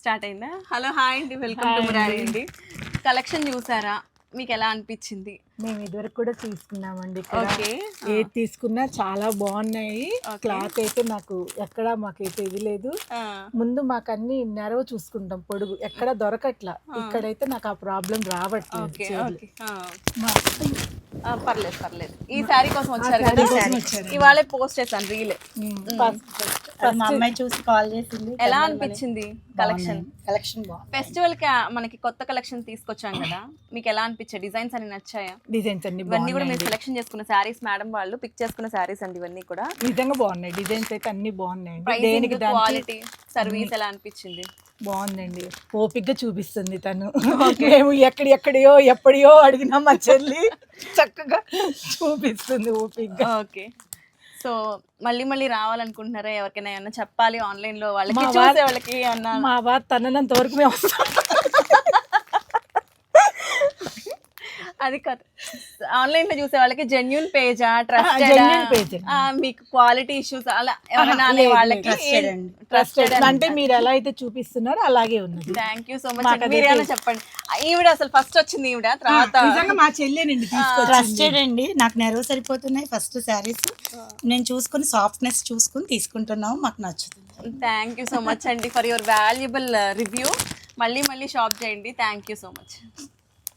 Start అయిందా? Hello hi అండి, welcome to Murari అండి. కలెక్షన్ చూసారా, మీకు ఎలా అనిపించింది? మేము ఇదివరకు కూడా తీసుకున్నామండి. ఓకే, ఏది తీసుకున్నా చాలా బాగున్నాయి. క్లాత్ అయితే నాకు ఎక్కడ మాకైతే ఇది లేదు. ముందు మాకు అన్ని నెరవ చూసుకుంటాం, పొడుగు ఎక్కడ దొరకట్లా. ఇక్కడైతే నాకు ఆ ప్రాబ్లం రావట్లేదు. పర్లేదు పర్లేదు. ఈ శారీ కోసం వచ్చారు కదా, ఇవాళ పోస్ట్ చేశాను రీల్. మా అమ్మాయి చూసి కాల్ చేసింది. ఎలా అనిపించింది కలెక్షన్? కలెక్షన్ బాగుంది. ఫెస్టివల్ కి మనకి కొత్త కలెక్షన్ తీసుకొచ్చాం కదా, మీకు ఎలా అనిపించాయి? డిజైన్స్ అన్ని నచ్చాయా? డిజైన్స్ అన్ని ఇవన్నీ కూడా మీరు సెలెక్షన్ చేసుకున్న శారీస్, మేడం వాళ్ళు పిక్ చేసుకున్న శారీస్ అండి. ఇవన్నీ కూడా నిజంగా బాగున్నాయి. డిజైన్స్ అయితే అన్ని బాగున్నాయి. ప్రైసింగ్, క్వాలిటీ, సర్వీస్ ఎలా అనిపించింది? బాగుందండి. ఓపిక్గా చూపిస్తుంది తను. మేము ఎక్కడెక్కడియో ఎప్పుడో అడిగినా మా చెల్లి చక్కగా చూపిస్తుంది ఓపిక్గా. ఓకే, సో మళ్ళీ మళ్ళీ రావాలనుకుంటున్నారా? ఎవరికైనా ఏమన్నా చెప్పాలి ఆన్లైన్ లో వాళ్ళకి, చూసే వాళ్ళకి ఏమన్నా? మా వారు తనంత వరకు మేము వస్తాం. అది కాదు, ఆన్లైన్ లో చూసే వాళ్ళకి జెన్యూన్ పేజా, జెన్యూన్ పేజ్, మీకు క్వాలిటీ ఇష్యూస్ అలా ఎవరైనా అనే వాళ్ళకి ట్రస్టెడ్ అంటే మీరు ఎలా అయితే చూపిస్తున్నారో అలాగే ఉన్నది. Thank you so much. మీరు ఏమైనా చెప్పండి. ఈవిడ అసలు ఫస్ట్ వచ్చింది ఈవిడ, తర్వాత మా చెల్లేనండి ట్రస్టెడ్ అండి. నాకు నెరవ సరిపోతున్నాయి ఫస్ట్ శారీస్. నేను చూసుకుని సాఫ్ట్నెస్ చూసుకుని తీసుకుంటున్నాము, మాకు నచ్చుతుంది. థ్యాంక్ యూ సో మచ్ అండి ఫర్ యువర్ వాల్యుబుల్ రివ్యూ. మళ్ళీ మళ్ళీ షాప్ చేయండి. Thank you so much.